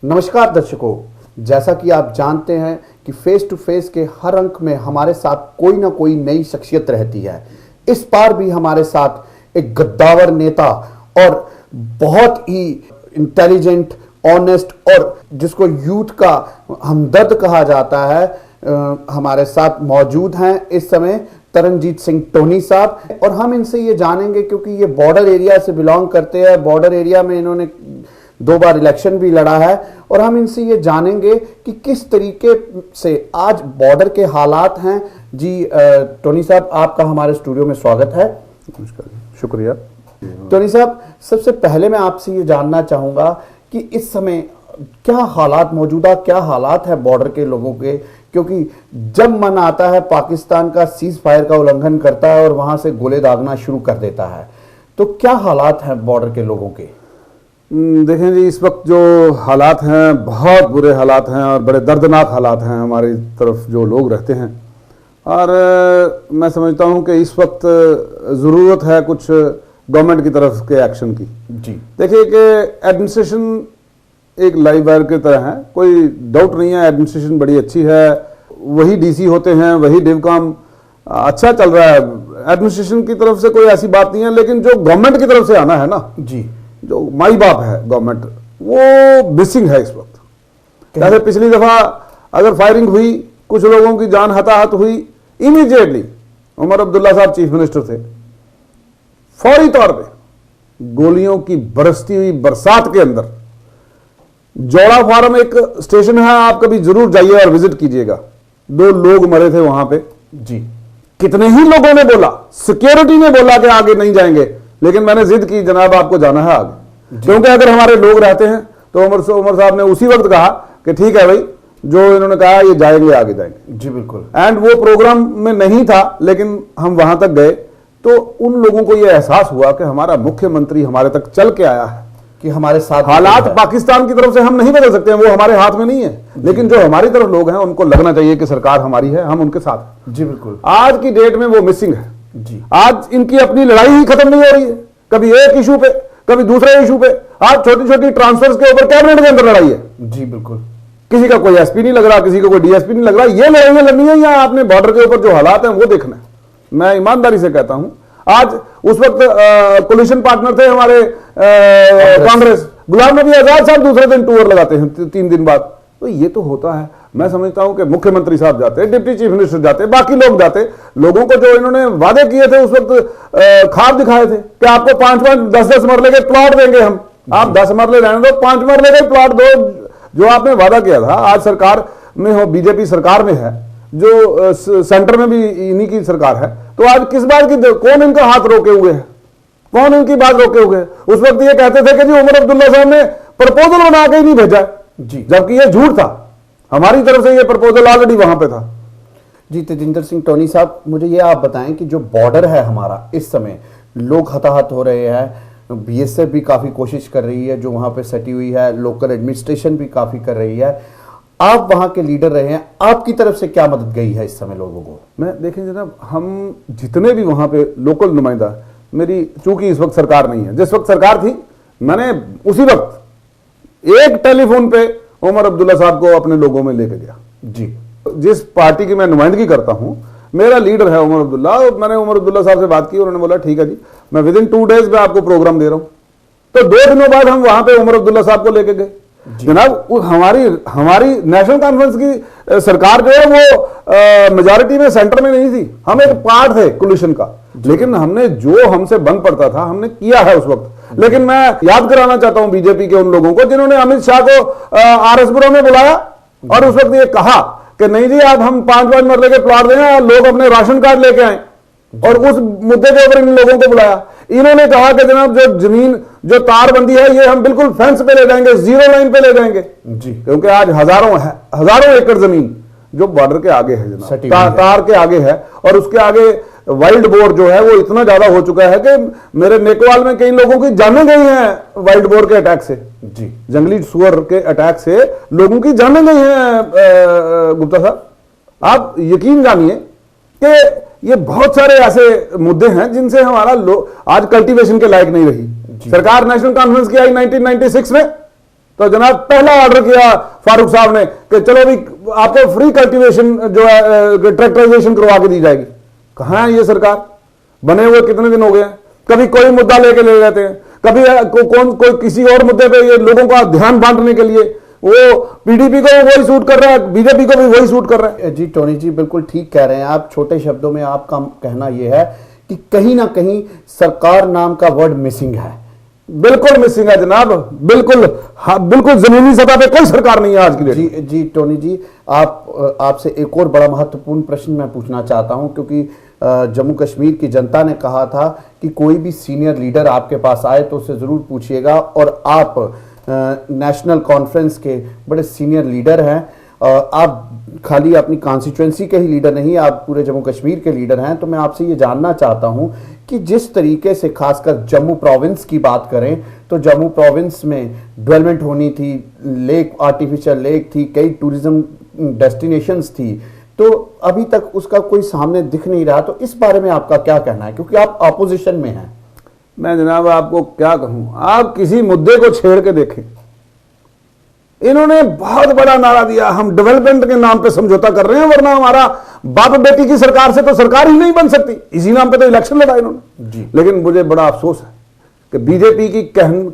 नमस्कार दर्शकों, जैसा कि आप जानते हैं कि फेस टू फेस के हर अंक में हमारे साथ कोई ना कोई नई शख्सियत रहती है। इस बार भी हमारे साथ एक गद्दावर नेता और बहुत ही इंटेलिजेंट, ऑनेस्ट और जिसको यूथ का हमदर्द कहा जाता है, हमारे साथ मौजूद हैं इस समय तरनजीत सिंह टोनी साहब। और हम इनसे ये जानेंगे क्योंकि ये बॉर्डर एरिया से बिलोंग करते हैं, बॉर्डर एरिया में इन्होंने 2 बार इलेक्शन भी लड़ा है, और हम इनसे ये जानेंगे कि किस तरीके से आज बॉर्डर के हालात हैं। जी टोनी साहब, आपका हमारे स्टूडियो में स्वागत है। नमस्कार, शुक्रिया। टोनी साहब, सबसे पहले मैं आपसे ये जानना चाहूंगा कि इस समय क्या हालात मौजूदा क्या हालात है बॉर्डर के लोगों के, क्योंकि जब मन आता है पाकिस्तान का सीज फायर का उल्लंघन करता है और वहां से गोले दागना शुरू कर देता है, तो क्या हालात हैं बॉर्डर के लोगों के? देखें जी, इस वक्त जो हालात हैं बहुत बुरे हालात हैं और बड़े दर्दनाक हालात हैं हमारी तरफ जो लोग रहते हैं। और मैं समझता हूं कि इस वक्त ज़रूरत है कुछ गवर्नमेंट की तरफ के एक्शन की। जी देखिए कि एडमिनिस्ट्रेशन एक लाइव वायर की तरह है, कोई डाउट नहीं है, एडमिनिस्ट्रेशन बड़ी अच्छी है, वही डीसी होते हैं, वही डिवकाम अच्छा चल रहा है, एडमिनिस्ट्रेशन की तरफ से कोई ऐसी बात नहीं है। लेकिन जो गवर्नमेंट की तरफ से आना है ना, जी, जो माई बाप है गवर्नमेंट, वो मिसिंग है इस वक्त। जैसे पिछली दफा अगर फायरिंग हुई, कुछ लोगों की जान हताहत हुई, इमीडिएटली उमर अब्दुल्ला साहब चीफ मिनिस्टर थे, फौरी तौर पे गोलियों की बरसती हुई बरसात के अंदर जोड़ा फार्म एक स्टेशन है, आप कभी जरूर जाइए और विजिट कीजिएगा। 2 लोग मरे थे वहां पे। जी, कितने ही लोगों ने बोला, सिक्योरिटी ने बोला कि आगे नहीं जाएंगे, लेकिन मैंने जिद की जनाब आपको जाना है आगे, क्योंकि अगर हमारे लोग रहते हैं तो उमर साहब ने उसी वक्त कहा कि ठीक है भाई, जो इन्होंने कहा ये जाएंगे, आगे जाएंगे। जी बिल्कुल। एंड वो प्रोग्राम में नहीं था, लेकिन हम वहां तक गए तो उन लोगों को ये एहसास हुआ कि हमारा मुख्यमंत्री हमारे तक चल के आया है, कि हमारे साथ हालात पाकिस्तान की तरफ से हम नहीं बदल सकते हैं, वो हमारे हाथ में नहीं है, लेकिन जो हमारी तरफ लोग हैं उनको लगना चाहिए कि सरकार हमारी है, हम उनके साथ हैं। जी बिल्कुल। आज की डेट में वो मिसिंग है। जी, आज इनकी अपनी लड़ाई ही खत्म नहीं हो रही है, कभी एक इशू पे कभी दूसरे इशू पे। आज छोटी छोटी ट्रांसफर्स के ऊपर कैबिनेट के अंदर लड़ाई है। जी बिल्कुल। किसी का कोई एसपी नहीं लग रहा, किसी का कोई डीएसपी नहीं लग रहा। ये लड़ाइयां लड़नी है या आपने बॉर्डर के ऊपर जो हालात हैं वो देखना है। मैं ईमानदारी से कहता हूं, आज उस वक्त कोलिशन पार्टनर थे हमारे कांग्रेस, गुलाम नबी आजाद साहब दूसरे दिन टूर लगाते हैं 3 दिन बाद। तो ये तो होता है। मैं समझता हूं कि मुख्यमंत्री साहब जाते, डिप्टी चीफ मिनिस्टर जाते, बाकी लोग जाते, लोगों को जो इन्होंने वादे किए थे उस वक्त ख्वाब दिखाए थे कि आपको 5-5, 10-10 मरले के प्लॉट देंगे हम, आप 10 मरले रहने दो, 5 मरले के प्लॉट दो, जो आपने वादा किया था। आज सरकार में हो, बीजेपी सरकार में है, जो सेंटर में भी इन्हीं की सरकार है, तो आज किस बात की, कौन इनका हाथ रोके हुए है, कौन इनकी बात रोके हुए है? उस वक्त ये कहते थे कि जी उमर अब्दुल्ला साहब ने प्रपोजल बना के ही नहीं भेजा जी, जबकि ये झूठ था। हमारी तरफ से ये प्रपोजल ऑलरेडी वहां पे था। जी तेजिंदर सिंह टोनी साहब, मुझे ये आप बताएं कि जो बॉर्डर है हमारा, इस समय लोग हताहत हो रहे हैं, बीएसएफ भी काफी कोशिश कर रही है जो वहां पे सटी हुई है, लोकल एडमिनिस्ट्रेशन भी काफी कर रही है, आप वहां के लीडर रहे हैं, आपकी तरफ से क्या मदद गई है इस समय लोगों को? मैं देखें जनाब, हम जितने भी वहां पे लोकल नुमाइंदा, मेरी चूंकि इस वक्त सरकार नहीं है, जिस वक्त सरकार थी मैंने उसी वक्त एक टेलीफोन पे उमर अब्दुल्ला साहब को अपने लोगों में लेके गया। जी, जिस पार्टी की मैं नुमाइंदगी करता हूं, मेरा लीडर है उमर अब्दुल्ला। मैंने उमर अब्दुल्ला साहब से बात की, उन्होंने बोला ठीक है जी, मैं विदिन 2 डेज में आपको प्रोग्राम दे रहा हूं। तो 2 दिनों बाद हम वहां पे उमर अब्दुल्ला साहब को लेके गए। जनाब, हमारी नेशनल कॉन्फ्रेंस की सरकार जो है वो मेजॉरिटी में, सेंटर में नहीं थी, हम एक पार्ट थे कोलिशन का, लेकिन हमने जो हमसे बन पड़ता था हमने किया है उस वक्त। लेकिन मैं याद कराना चाहता हूं बीजेपी के उन लोगों को जिन्होंने अमित शाह को आरएसपुरा में बुलाया और उस वक्त ये कहा कि नहीं जी आप हम 5-5 मरले के प्लॉट दें और लोग अपने राशन कार्ड लेके आए, और उस मुद्दे के ऊपर इन लोगों को बुलाया। इन्होंने कहा कि जनाब जो जमीन, जो तारबंदी है, ये हम बिल्कुल फेंस पे ले जाएंगे, 0 लाइन पे ले जाएंगे जी, क्योंकि आज हजारों एकड़ जमीन जो बॉर्डर के आगे है जनाब, तार के आगे है, और उसके आगे वाइल्ड बोर जो है वो इतना ज्यादा हो चुका है कि मेरे नेकवाल में कई लोगों की जानें गई हैं वाइल्ड बोर के अटैक से जी, जंगली सुअर के अटैक से लोगों की जानें गई हैं। गुप्ता साहब, आप यकीन जानिए कि ये बहुत सारे ऐसे मुद्दे हैं जिनसे हमारा आज कल्टीवेशन के लायक नहीं रही। सरकार नेशनल कॉन्फ्रेंस की आई 1996 में, तो जनाब पहला ऑर्डर किया फारूक साहब ने कि चलो भी आपको फ्री कल्टीवेशन जो है ट्रैक्टराइजेशन करवा के दी जाएगी। कहां है ये सरकार? बने हुए कितने दिन हो गए हैं? कभी कोई मुद्दा लेके ले जाते हैं, कभी कोई किसी और मुद्दे पे ये लोगों का ध्यान बांटने के लिए वो पीडीपी को वही सूट कर रहा है, बीजेपी को भी वही सूट कर रहा है। जी टोनी जी बिल्कुल ठीक कह रहे हैं आप। छोटे शब्दों में आपका कहना यह है कि कहीं ना कहीं सरकार नाम का वर्ड मिसिंग है। बिल्कुल मिसिंग है जनाब, बिल्कुल। हाँ, बिल्कुल जमीनी सतह पे कोई सरकार नहीं है आज की डेट। जी टोनी जी, आपसे एक और बड़ा महत्वपूर्ण प्रश्न मैं पूछना चाहता हूं, क्योंकि जम्मू कश्मीर की जनता ने कहा था कि कोई भी सीनियर लीडर आपके पास आए तो उसे जरूर पूछिएगा, और आप नेशनल कॉन्फ्रेंस के बड़े सीनियर लीडर हैं। आप खाली अपनी कॉन्स्टिट्यूएंसी के ही लीडर नहीं, आप पूरे जम्मू कश्मीर के लीडर हैं। तो मैं आपसे ये जानना चाहता हूं कि जिस तरीके से खासकर जम्मू प्रोविंस की बात करें तो जम्मू प्रोविंस में डेवलपमेंट होनी थी, लेक आर्टिफिशियल लेक थी, कई टूरिज्म डेस्टिनेशंस थी, तो अभी तक उसका कोई सामने दिख नहीं रहा। तो इस बारे में आपका क्या कहना है, क्योंकि आप अपोजिशन में हैं? मैं जनाब आपको क्या कहूं, आप किसी मुद्दे को छेड़ के देखें। इन्होंने बहुत बड़ा नारा दिया, हम डेवलपमेंट के नाम पे समझौता कर रहे हैं, वरना हमारा बाप बेटी की सरकार से तो सरकार ही नहीं बन सकती। इसी नाम पे तो इलेक्शन लड़ा इन्होंने जी। लेकिन मुझे बड़ा अफसोस है कि बीजेपी की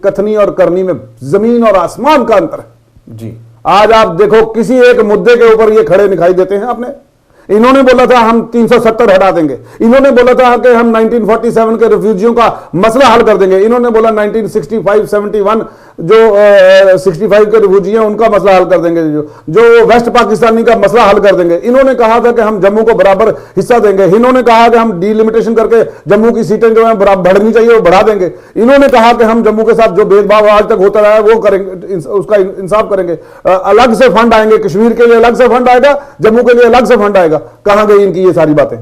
कथनी और करनी में जमीन और आसमान का अंतर है जी। आज आप देखो किसी एक मुद्दे के ऊपर ये खड़े दिखाई देते हैं। आपने इन्होंने बोला था हम 370 हटा देंगे, इन्होंने बोला था कि हम 1947 के रिफ्यूजियों का मसला हल कर देंगे, इन्होंने बोला 1965-71 जो 65 के रिफ्यूजी हैं उनका मसला हल कर देंगे, जो वेस्ट पाकिस्तानी का मसला हल कर देंगे। इन्होंने कहा था कि हम जम्मू को बराबर हिस्सा देंगे, इन्होंने कहा कि हम डिलिमिटेशन करके जम्मू की सीटें जो है बढ़नी चाहिए वो बढ़ा देंगे, इन्होंने कहा कि हम जम्मू के साथ जो भेदभाव आज तक होता रहा है वो करेंगे, उसका इंसाफ करेंगे, अलग से फंड आएंगे, कश्मीर के लिए अलग से फंड आएगा, जम्मू के लिए अलग से फंड आएगा। कहां गई इनकी ये सारी बातें?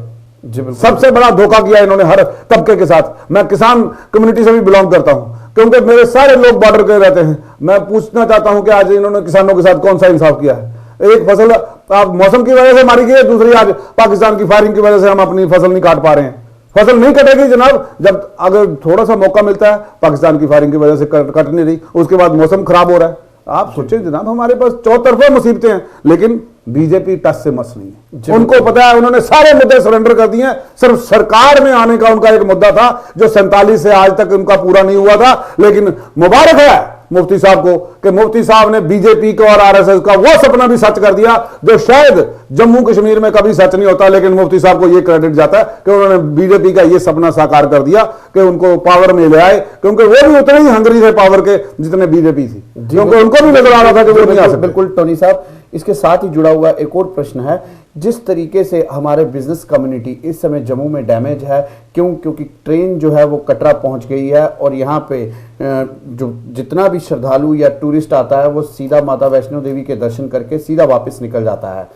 सबसे बड़ा धोखा किया इन्होंने हर तबके के साथ। मैं किसान कम्युनिटी से भी बिलोंग करता हूं, क्योंकि मेरे सारे लोग बॉर्डर पे रहते हैं। मैं पूछना चाहता हूं कि आज इन्होंने किसानों के साथ कौन सा इंसाफ किया है? एक फसल आप मौसम की वजह से मारी गई है, दूसरी आज पाकिस्तान की फायरिंग की वजह से हम अपनी फसल नहीं काट पा रहे हैं। फसल नहीं कटेगी जनाब जब अगर थोड़ा सा मौका मिलता है, पाकिस्तान की फायरिंग की वजह से कट नहीं रही, उसके बाद मौसम खराब हो रहा है। आप सोचिए जनाब, हमारे पास चौतरफा मुसीबतें हैं, लेकिन बीजेपी टच से मस नहीं है। उनको पता है, उन्होंने सारे मुद्दे सरेंडर कर दिए हैं। सिर्फ सरकार में आने का उनका एक मुद्दा था जो 47 से आज तक उनका पूरा नहीं हुआ था। लेकिन मुबारक है मुफ्ती साहब को कि मुफ्ती साहब ने बीजेपी को और आरएसएस का वो सपना भी सच कर दिया जो शायद जम्मू कश्मीर में कभी सच नहीं होता। लेकिन मुफ्ती साहब को ये क्रेडिट जाता है कि उन्होंने बीजेपी का ये सपना साकार कर दिया कि उनको पावर में ले आए, क्योंकि वो भी उतने ही हंगरी थे पावर के जितने बीजेपी थी, क्योंकि उनको भी नजर आ रहा था कि वो नहीं आ सकते। बिल्कुल टोनी साहब, इसके साथ ही जुड़ा हुआ एक और प्रश्न है, जिस तरीके से हमारे बिजनेस कम्युनिटी इस समय जम्मू में डैमेज है, क्योंकि ट्रेन जो है वो कटरा पहुंच गई है और यहाँ पे जो जितना भी श्रद्धालु या टूरिस्ट आता है वो सीधा माता वैष्णो देवी के दर्शन करके सीधा वापस निकल जाता है।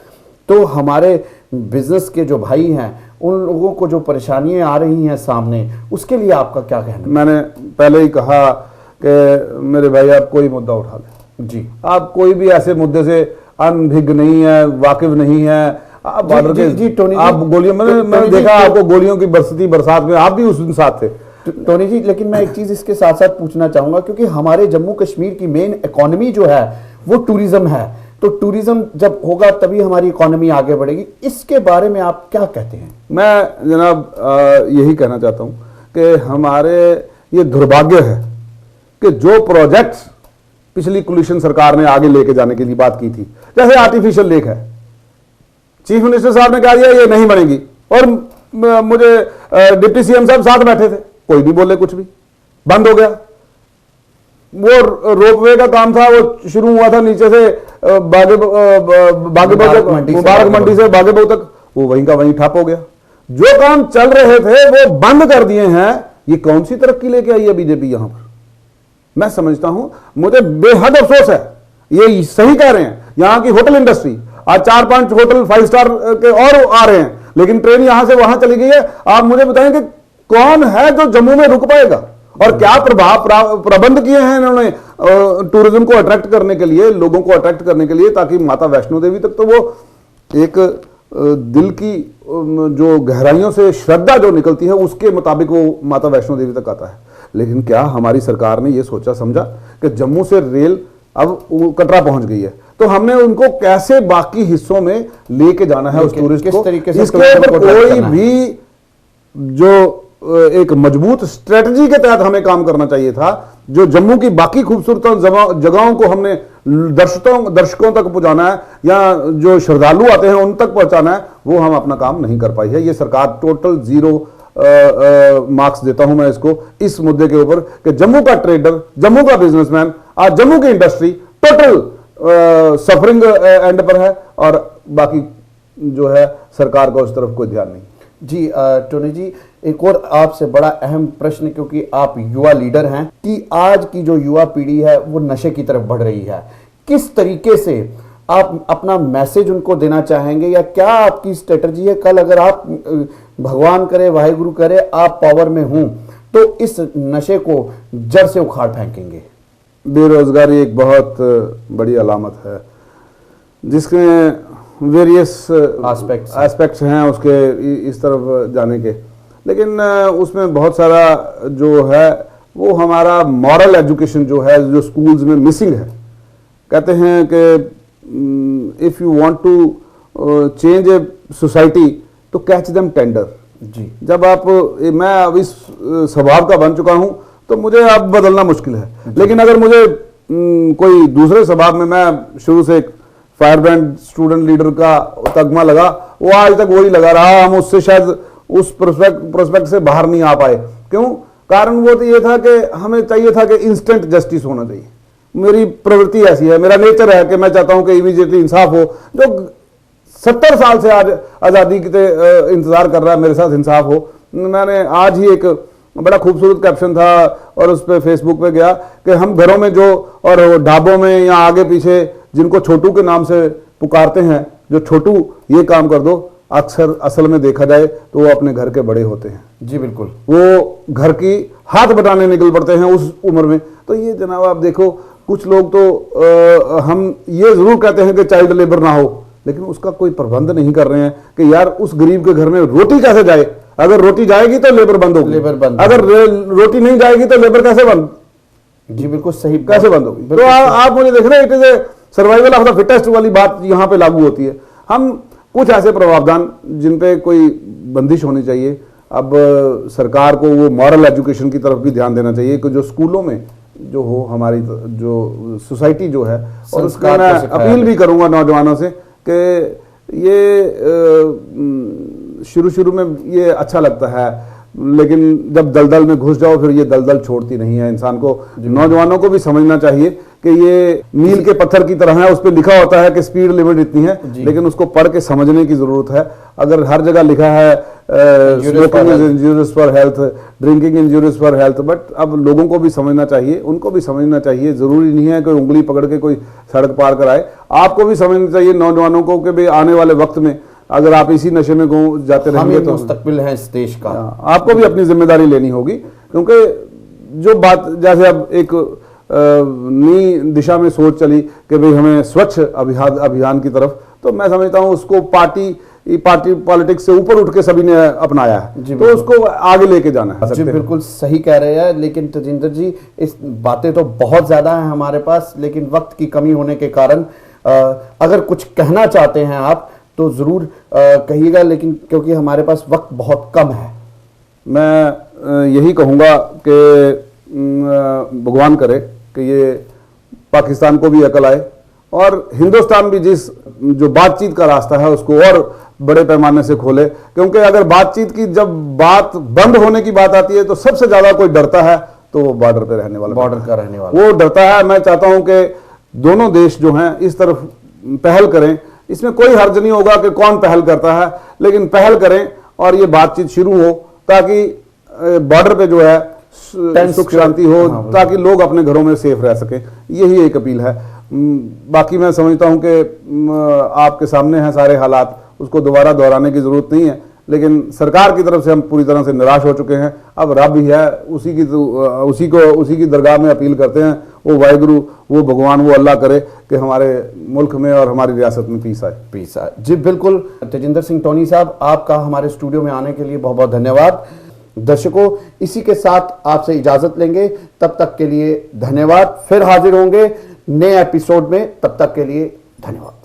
तो हमारे बिजनेस के जो भाई हैं उन लोगों को जो परेशानियां आ रही हैं सामने, उसके लिए आपका क्या कहना? मैंने पहले ही कहा कि मेरे भाई आप कोई मुद्दा उठा लें जी, आप कोई भी ऐसे मुद्दे से अनभिज्ञ नहीं है, वाकिफ नहीं है। आप बॉर्डर के आप गोलियों, मैंने देखा आपको गोलियों की बरसती बरसात में आप भी उस दिन साथ थे टोनी जी। लेकिन मैं एक चीज इसके साथ साथ पूछना चाहूंगा, क्योंकि हमारे जम्मू कश्मीर की मेन इकोनॉमी जो है वो टूरिज्म है, तो टूरिज्म जब होगा तभी हमारी इकोनॉमी आगे बढ़ेगी। इसके बारे में आप क्या कहते हैं? मैं जनाब यही कहना चाहता हूं कि हमारे ये दुर्भाग्य है कि जो प्रोजेक्ट्स पिछली कोलिशन सरकार ने आगे लेके जाने के लिए बात की थी, जैसे आर्टिफिशियल लेक है, चीफ मिनिस्टर साहब ने कहा दिया ये नहीं बनेगी, और मुझे डिप्टी सीएम साहब साथ बैठे थे, कोई नहीं बोले, कुछ भी बंद हो गया। वो रोपवे का काम था, वो शुरू हुआ था नीचे से मुबारक मंडी से बागेबहू तक, वो वहीं का वहीं ठप हो गया। जो काम चल रहे थे वो बंद कर दिए हैं। ये कौन सी तरक्की लेके आई है बीजेपी यहां पर? मैं समझता हूं, मुझे बेहद अफसोस है। ये सही कह रहे हैं, यहां की होटल इंडस्ट्री, आज 4-5 होटल 5 स्टार के और आ रहे हैं, लेकिन ट्रेन यहां से वहां चली गई है। आप मुझे बताएं कि कौन है जो जम्मू में रुक पाएगा, और क्या प्रबंध किए हैं इन्होंने टूरिज्म को अट्रैक्ट करने के लिए, लोगों को अट्रैक्ट करने के लिए, ताकि माता वैष्णो देवी तक तो वो एक दिल की जो गहराइयों से श्रद्धा जो निकलती है उसके मुताबिक वो माता वैष्णो देवी तक आता है। लेकिन क्या हमारी सरकार ने यह सोचा समझा कि जम्मू से रेल अब वो कटरा पहुंच गई है, तो हमने उनको कैसे बाकी हिस्सों में लेके जाना है उस टूरिस्ट किस को, तरीके से इसके टूरिज्म ऊपर को ड्राइव कोई करना है। भी जो एक मजबूत स्ट्रेटजी के तहत हमें काम करना चाहिए था। जो जम्मू की बाकी खूबसूरत जगहों को हमने दर्शकों तक पहुंचाना है या जो श्रद्धालु आते हैं उन तक पहुंचाना है, वो हम अपना काम नहीं कर पाई है। ये सरकार टोटल 0 मार्क्स देता हूं मैं इसको, इस मुद्दे के ऊपर कि जम्मू का ट्रेडर, जम्मू का बिजनेसमैन, आज जम्मू की इंडस्ट्री टोटल सफरिंग एंड पर है और बाकी जो है सरकार का उस तरफ कोई ध्यान नहीं। जी टोनी जी, एक और आपसे बड़ा अहम प्रश्न, क्योंकि आप युवा लीडर हैं, कि आज की जो युवा पीढ़ी है वो नशे की तरफ बढ़ रही है, किस तरीके से आप अपना मैसेज उनको देना चाहेंगे या क्या आपकी स्ट्रेटजी है? कल अगर आप भगवान करे, वाहिगुरु करे, आप पावर में हूं तो इस नशे को जड़ से उखाड़ फेंकेंगे? बेरोजगारी एक बहुत बड़ी अलामत है जिसमें वेरियस एस्पेक्ट्स हैं उसके इस तरफ जाने के, लेकिन उसमें बहुत सारा जो है वो हमारा मॉरल एजुकेशन जो है, जो स्कूल्स में मिसिंग है। कहते हैं कि if you want to change a society तो कैच देम टेंडर। जी, जब मैं अब इस स्वभाव का बन चुका हूं तो मुझे अब बदलना मुश्किल है, लेकिन अगर मुझे कोई दूसरे स्वभाव में, मैं शुरू से एक फायर ब्रांड स्टूडेंट लीडर का तगमा लगा, वो आज तक वही लगा रहा, हम उससे शायद उस प्रोस्पेक्ट से बाहर नहीं आ पाए। क्यों? कारण वो तो ये था कि हमें चाहिए था कि इंस्टेंट जस्टिस होना चाहिए। मेरी प्रवृत्ति ऐसी है, मेरा नेचर है कि मैं चाहता हूं कि इमीडिएटली इंसाफ हो। जो 70 साल से आज आज़ादी के इंतजार कर रहा है, मेरे साथ इंसाफ हो। मैंने आज ही एक बड़ा खूबसूरत कैप्शन था और उस पर फेसबुक पे गया कि हम घरों में जो और ढाबों में या आगे पीछे जिनको छोटू के नाम से पुकारते हैं, जो छोटू ये काम कर दो, अक्सर असल में देखा जाए तो वो अपने घर के बड़े होते हैं। जी बिल्कुल, वो घर की हाथ बटाने निकल पड़ते हैं उस उम्र में। तो ये जनाब आप देखो, कुछ लोग तो हम ये जरूर कहते हैं कि चाइल्ड लेबर ना हो, लेकिन उसका कोई प्रबंध नहीं कर रहे हैं कि यार उस गरीब के घर में रोटी कैसे जाए। अगर रोटी जाएगी तो लेबर बंद होगी, लेबर बंद, अगर रोटी नहीं जाएगी तो लेबर कैसे बंद? जी बिल्कुल सही, कैसे बंद होगी? तो आप मुझे देख रहे हैं, it is a survival of the fittest वाली बात यहाँ पे लागू होती है। हम कुछ ऐसे प्रावधान जिन पे कोई बंदिश होनी चाहिए। अब सरकार को वो मॉरल एजुकेशन की तरफ भी ध्यान देना चाहिए कि जो स्कूलों में जो हो, हमारी जो सोसाइटी जो है, और उसका मैं अपील भी करूंगा नौजवानों से कि ये शुरू में ये अच्छा लगता है, लेकिन जब दलदल में घुस जाओ फिर ये दलदल छोड़ती नहीं है इंसान को। नौजवानों को भी समझना चाहिए कि ये मील के पत्थर की तरह है, उस पर लिखा होता है कि स्पीड लिमिट इतनी है, लेकिन उसको पढ़ के समझने की जरूरत है। अगर हर जगह लिखा है smoking is injurious for health, drinking injurious for health, but अब लोगों को भी समझना चाहिए, उनको भी समझना चाहिए। जरूरी नहीं है कि उंगली पकड़ के कोई सड़क पार कराए। आपको भी समझना चाहिए नौजवानों को कि भाई आने वाले वक्त में अगर आप इसी नशे में जाते रहेंगे तो मुस्तकबिल है इस देश का, आपको भी अपनी जिम्मेदारी लेनी होगी। क्योंकि जो बात जैसे अब एक नई दिशा में सोच चली कि भाई हमें स्वच्छ अभियान की तरफ, तो मैं समझता हूं उसको पार्टी पॉलिटिक्स से ऊपर उठ के सभी ने अपनाया है, तो उसको आगे लेके जाना है। जी बिल्कुल सही कह रहे हैं। लेकिन तजिंदर जी, इस बातें तो बहुत ज्यादा हैं हमारे पास, लेकिन वक्त की कमी होने के कारण अगर कुछ कहना चाहते हैं आप तो जरूर कहिएगा, लेकिन क्योंकि हमारे पास वक्त बहुत कम है। मैं यही कहूंगा कि भगवान करे कि ये पाकिस्तान को भी अकल आए और हिंदुस्तान भी जिस जो बातचीत का रास्ता है उसको और बड़े पैमाने से खोले। क्योंकि अगर बातचीत की जब बात बंद होने की बात आती है तो सबसे ज्यादा कोई डरता है तो वो बॉर्डर पे रहने वाला, बॉर्डर का रहने वाला वो डरता है। मैं चाहता हूं कि दोनों देश जो हैं इस तरफ पहल करें। इसमें कोई हर्ज नहीं होगा कि कौन पहल करता है, लेकिन पहल करें और ये बातचीत शुरू हो ताकि बॉर्डर पे जो है सुख शांति हो, ताकि लोग अपने घरों में सेफ रह सकें। यही एक अपील है। बाकी मैं समझता हूं कि आपके सामने हैं सारे हालात, उसको दोबारा दोहराने की जरूरत नहीं है। लेकिन सरकार की तरफ से हम पूरी तरह से निराश हो चुके हैं। अब रब ही है, उसी की दरगाह में अपील करते हैं, वो वाहिगुरु, वो भगवान, वो अल्लाह करे कि हमारे मुल्क में और हमारी रियासत में पीस आए। जी बिल्कुल। तेजिंदर सिंह टोनी साहब, आपका हमारे स्टूडियो में आने के लिए बहुत बहुत धन्यवाद। दर्शकों, इसी के साथ आपसे इजाजत लेंगे, तब तक के लिए धन्यवाद। फिर हाजिर होंगे नए एपिसोड में। तब तक के लिए धन्यवाद।